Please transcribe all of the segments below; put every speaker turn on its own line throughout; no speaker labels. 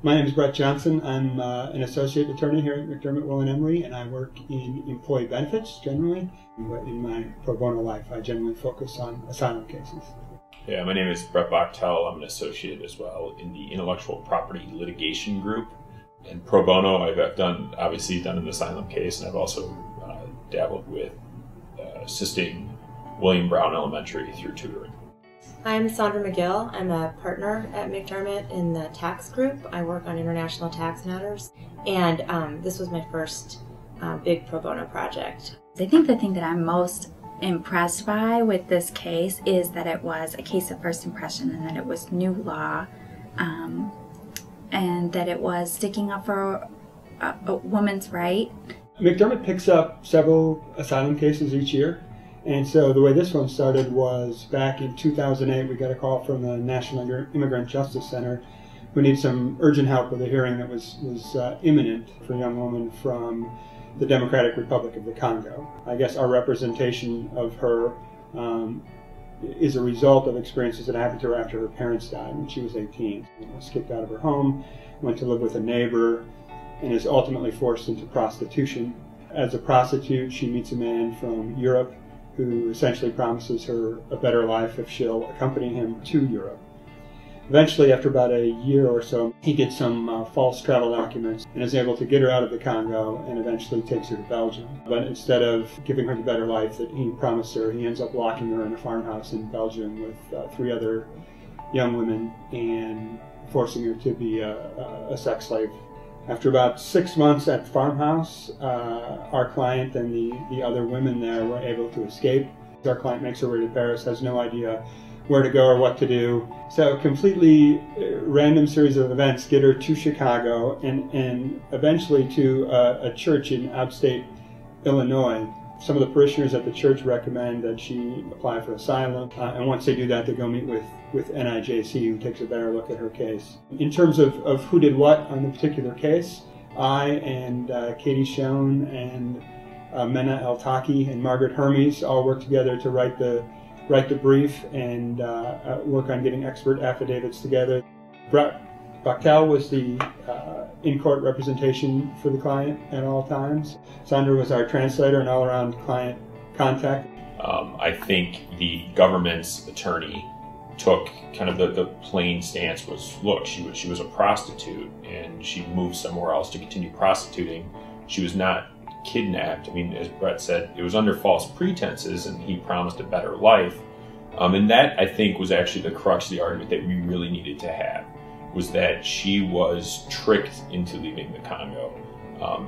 My name is Brett Johnson. I'm an associate attorney here at McDermott, Will & Emery, and I work in employee benefits generally. But in my pro bono life, I generally focus on asylum cases.
Yeah, my name is Brett Bachtell. I'm an associate as well in the intellectual property litigation group. And pro bono, I've done an asylum case, and I've also dabbled with assisting William Brown Elementary through tutoring.
I'm Sandra McGill. I'm a partner at McDermott in the tax group. I work on international tax matters, and this was my first big pro bono project.
I think the thing that I'm most impressed by with this case is that it was a case of first impression and that it was new law, and that it was sticking up for a woman's right.
McDermott picks up several asylum cases each year. And so the way this one started was back in 2008, we got a call from the National Immigrant Justice Center who needed some urgent help with a hearing that was imminent for a young woman from the Democratic Republic of the Congo. I guess our representation of her is a result of experiences that happened to her after her parents died when she was 18. She was kicked out of her home, went to live with a neighbor, and is ultimately forced into prostitution. As a prostitute, she meets a man from Europe who essentially promises her a better life if she'll accompany him to Europe. Eventually, after about a year or so, he gets some false travel documents and is able to get her out of the Congo and eventually takes her to Belgium. But instead of giving her the better life that he promised her, he ends up locking her in a farmhouse in Belgium with 3 other young women and forcing her to be a sex slave. After about 6 months at the farmhouse, our client and the other women there were able to escape. Our client makes her way to Paris, has no idea where to go or what to do. So a completely random series of events get her to Chicago and eventually to a church in upstate Illinois. Some of the parishioners at the church recommend that she apply for asylum, and once they do that, they go meet with NIJC, who takes a better look at her case. In terms of who did what on the particular case, I and Katherine Schon and Menna Eltaki and Margaret Hermes all worked together to write the brief and work on getting expert affidavits together. Bachtell was the in-court representation for the client at all times. Sandra was our translator and all-around client contact.
I think the government's attorney took kind of the plain stance was, look, she was a prostitute and she moved somewhere else to continue prostituting. She was not kidnapped. I mean, as Brett said, it was under false pretenses and he promised a better life. And that, I think, was actually the crux of the argument that we really needed to have, was that she was tricked into leaving the Congo,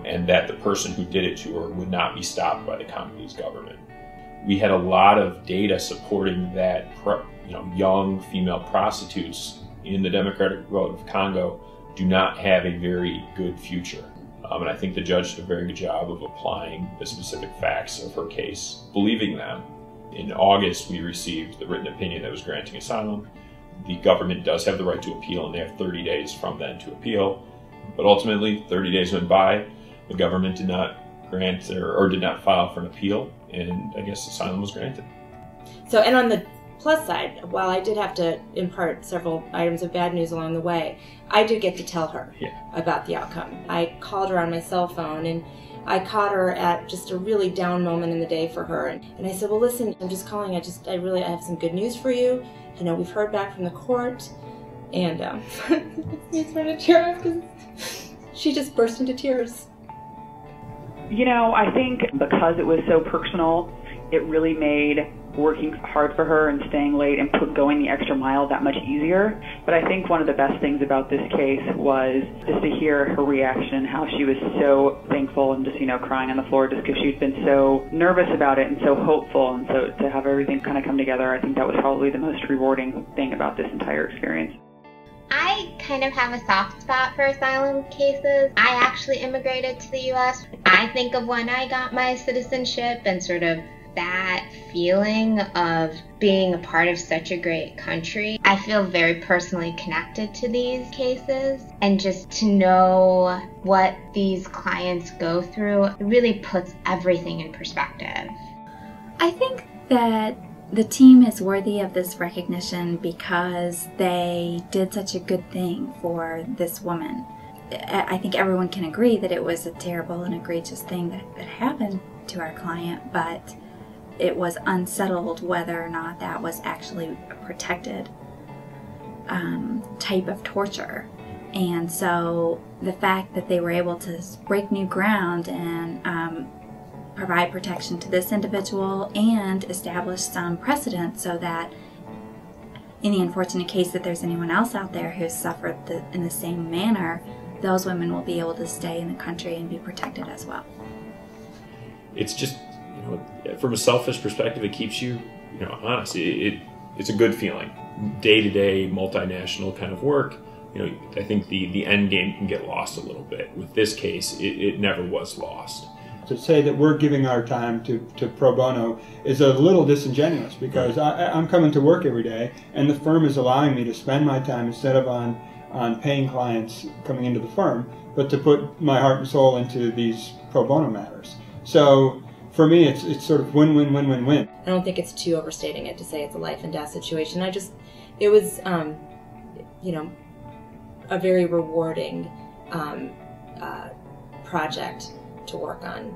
and that the person who did it to her would not be stopped by the Congolese government. We had a lot of data supporting that young female prostitutes in the Democratic Republic of Congo do not have a very good future. And I think the judge did a very good job of applying the specific facts of her case, believing them. In August, we received the written opinion that was granting asylum. The government does have the right to appeal, and they have 30 days from then to appeal. But ultimately, 30 days went by. The government did not grant or did not file for an appeal, and I guess asylum was granted.
So, and on the plus side, while I did have to impart several items of bad news along the way, I did get to tell her about the outcome. I called her on my cell phone, and I caught her at just a really down moment in the day for her. And I said, well, listen, I'm just calling. I have some good news for you. You know, we've heard back from the court. And it's going to tear up because she just burst into tears.
You know, I think because it was so personal, it really made working hard for her and staying late and going the extra mile that much easier. But I think one of the best things about this case was just to hear her reaction, how she was so thankful and just, crying on the floor just because she'd been so nervous about it and so hopeful. And so to have everything kind of come together, I think that was probably the most rewarding thing about this entire experience.
I kind of have a soft spot for asylum cases. I actually immigrated to the U.S. I think of when I got my citizenship and sort of that feeling of being a part of such a great country. I feel very personally connected to these cases, and just to know what these clients go through really puts everything in perspective.
I think that The team is worthy of this recognition because they did such a good thing for this woman. I think everyone can agree that it was a terrible and egregious thing that happened to our client, but it was unsettled whether or not that was actually a protected type of torture. And so the fact that they were able to break new ground and provide protection to this individual and establish some precedent so that in the unfortunate case that there's anyone else out there who's suffered in the same manner, those women will be able to stay in the country and be protected as well.
It's just, from a selfish perspective, it keeps you, honest. It's a good feeling. Day-to-day, multinational kind of work, I think the end game can get lost a little bit. With this case, it never was lost.
To say that we're giving our time to pro bono is a little disingenuous, because I'm coming to work every day and the firm is allowing me to spend my time instead of on paying clients coming into the firm, but to put my heart and soul into these pro bono matters. So for me, it's sort of win-win-win-win-win.
I don't think it's too overstating it to say it's a life and death situation. It was, a very rewarding project to work on.